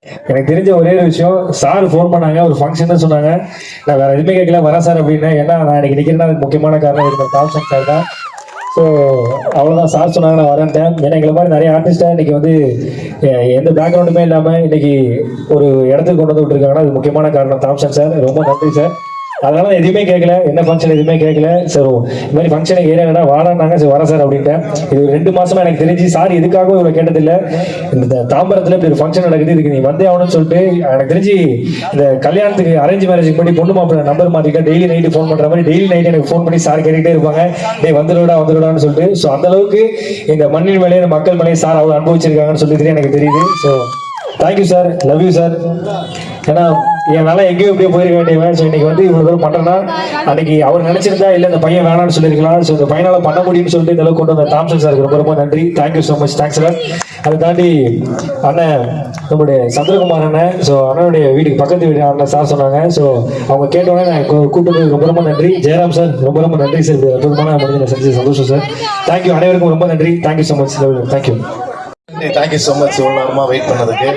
எனக்கு தெரிஞ்ச ஒரே ஒரு விஷயம், சார் ஃபோன் பண்ணாங்க, ஒரு ஃபங்க்ஷன் சொன்னாங்க. நான் வேற எதுவுமே கேட்கல, வரேன் சார் அப்படின்னு. ஏன்னா நான் இன்னைக்கு நிற்கிறேன்னா அதுக்கு முக்கியமான காரணம் இருந்த தாம்சன் சார் தான். ஸோ அவ்வளோதான், சார் சொன்னாங்க, நான் வரேன்ட்டேன். ஏன்னா எங்களை மாதிரி நிறைய ஆர்டிஸ்டாக இன்னைக்கு வந்து எந்த பேக்ரவுண்டுமே இல்லாமல் இன்னைக்கு ஒரு இடத்துக்கு கொண்டு வந்து விட்டுருக்காங்கன்னா அது முக்கியமான காரணம் தாம்சன் சார். ரொம்ப நன்றி சார். அதனால எதுவுமே கேட்கல, என்ன ஃபங்க்ஷன் எதுவுமே கேட்கல. சார் இந்த மாதிரி ஃபங்க்ஷனுக்கு ஏரியா வாடானாங்க, சரி வரேன் சார் அப்படின்ட்டேன். இது 2 மாசமா எனக்கு தெரிஞ்சு சார் எதுக்காகவும் இவ்வளோ கேட்டதில்லை. இந்த தாம்பரத்தில் இப்படி ஒரு ஃபங்க்ஷன் நடக்குது, இதுக்கு நீ வந்தே ஆகணும்னு சொல்லிட்டு எனக்கு தெரிஞ்சு இந்த கல்யாணத்துக்கு அரேஞ்ச் மேரேஜுக்கு பண்ணி பொண்ணு மாப்பிள்ள நம்பர் மாற்றிக்க டெய்லி நைட்டு ஃபோன் பண்ணுற மாதிரி டெய்லி நைட்டு எனக்கு ஃபோன் பண்ணி சார் கேட்டுக்கிட்டே இருப்பாங்க, டே வந்துடுடான்னு சொல்லிட்டு. ஸோ அந்த அளவுக்கு இந்த மண்ணின் மேலே இந்த மக்கள் மேலே சார் அவ்வளோ அனுபவிச்சிருக்காங்கன்னு சொல்லிட்டு எனக்கு தெரியுது. So thank you sir, love you sir. ஏன்னா என்னால எங்கேயும் இப்படியே போயிருக்க வேண்டியவன். ஸோ இன்னைக்கு வந்து இவ்வளோ தூரம் பண்ணுறேன்னா அன்னைக்கு அவர் நினைச்சிருந்தா இல்லை இந்த பையன் வேணாம்னு சொல்லியிருக்கலாம். ஸோ இந்த பையனால பண்ண முடியும்னு சொல்லிட்டு இந்த அளவுக்கு கொண்டு வந்த தாம்சன் சாருக்கு ரொம்ப ரொம்ப நன்றி. Thank you so much, thanks sir. அதை தாண்டி அண்ணன் நம்மளுடைய சந்திரகுமார் அண்ணன், ஸோ அண்ணனுடைய வீட்டுக்கு பக்கத்து வீடு அண்ணன் சார் சொன்னாங்க. ஸோ அவங்க கேட்டோன்னே நான் கூப்பிட்டு ரொம்ப ரொம்ப நன்றி. ஜெயராம் சார் ரொம்ப ரொம்ப நன்றி சார், அற்புதமான மனிதனை செஞ்சு சந்தோஷம் சார். தேங்க்யூ, அனைவருக்கும் ரொம்ப நன்றி. Thank you so much, thank you. Thank you so much இவ்வளோ நேரமாக வெயிட் பண்ணதுக்கு.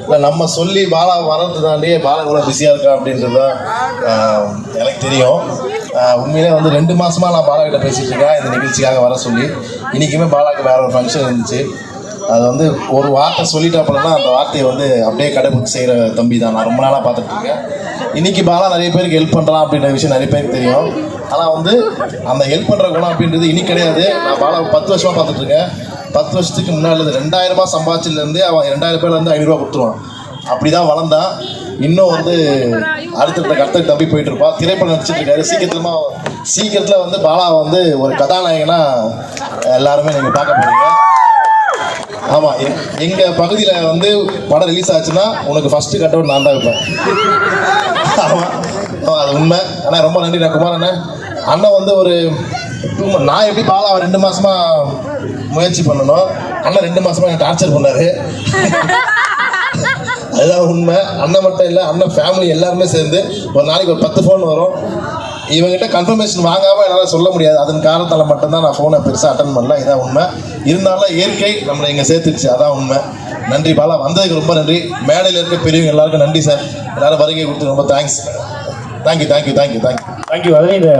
இல்லை நம்ம சொல்லி பாலா வர்றது தாண்டியே பாலா இவ்வளோ பிஸியாக இருக்கா அப்படின்றது தான் எனக்கு தெரியும். உண்மையிலே வந்து 2 மாதமாக நான் பாலா கிட்ட பேசிகிட்டு இருக்கேன் இந்த நிகழ்ச்சிக்காக வர சொல்லி. இன்றைக்குமே பாலாவுக்கு வேறு ஒரு ஃபங்க்ஷன் இருந்துச்சு. அது வந்து ஒரு வார்த்தை சொல்லிட்டு அப்படின்னா அந்த வார்த்தையை வந்து அப்படியே கடைபிடிச்சு செய்கிற தம்பி தான் நான் ரொம்ப நாளாக பார்த்துட்டு இருக்கேன். இன்றைக்கி பாலா நிறைய பேருக்கு ஹெல்ப் பண்ணுறான் அப்படின்ற விஷயம் நிறைய பேருக்கு தெரியும். ஆனால் வந்து அந்த ஹெல்ப் பண்ணுற குணம் அப்படின்றது இன்னைக்கு கிடையாது. நான் பாலா 10 வருஷமாக பார்த்துட்ருக்கேன். 10 வருஷத்துக்கு முன்னாடி 2000 ரூபாய் சம்பாதிச்சிலேருந்தே அவன் 2000 பேர்லேருந்து 500 ரூபா கொடுத்துருவான். அப்படி தான் வளர்ந்தான். இன்னும் வந்து அடுத்தடுத்த கருத்துக்கு தம்பி போயிட்டு இருப்பான். திரைப்படம் நடிச்சிட்டு இருக்காரு. சீக்கிரத்தில் வந்து பாலா வந்து ஒரு கதாநாயகனாக எல்லாருமே நீங்கள் பார்க்க போறீங்க. ஆமாம், எங்கள் பகுதியில் வந்து படம் ரிலீஸ் ஆச்சுன்னா உனக்கு ஃபஸ்ட்டு கட் அவுட் நான் தான் இருப்பேன். ஆமாம், அது உண்மை. ஆனால் ரொம்ப நன்றி நான் குமார் அண்ணன் வந்து ஒரு நான் எப்படி பாலா 2 மாசமா முயற்சி பண்ணணும், அண்ணன் 2 மாசமா எனக்கு டார்ச்சர் பண்ணாரு. அதுதான் உண்மை. அண்ணன் மட்டும் இல்லை, அண்ணன் ஃபேமிலி எல்லாருமே சேர்ந்து ஒரு நாளைக்கு ஒரு 10 ஃபோன் வரும். இவங்ககிட்ட கன்ஃபர்மேஷன் வாங்காமல் என்னால் சொல்ல முடியாது. அதன் காரணத்தால் மட்டும்தான் நான் ஃபோனை பெருசாக அட்டன் பண்ணல. இதான் உண்மை. இருந்தாலும் இயற்கை நம்மளை இங்கே சேர்த்துருச்சு, அதான் உண்மை. நன்றி பாலா, வந்ததுக்கு ரொம்ப நன்றி. மேடையில் இருக்க பெரியவங்க எல்லாருக்கும் நன்றி சார். எல்லாரும் வருகை கொடுத்து ரொம்ப தேங்க்ஸ். தேங்க்யூ. அதே இந்த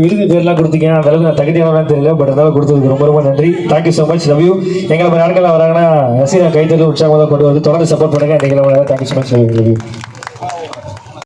விருது பேர்லாம் கொடுத்தீங்க, அந்த அளவுக்கு நான் தகுதியானதான் தெரியல, பட் அதனால கொடுத்ததுக்கு ரொம்ப ரொம்ப நன்றி. Thank you so much, love you. எங்களை யாருக்கெல்லாம் வராங்கன்னா ரசிகா கைத்தறி உற்சாகமாக கொண்டு வந்து தொடர்ந்து சப்போர்ட் பண்ணுங்க. நீங்களும் thank you so much, love you.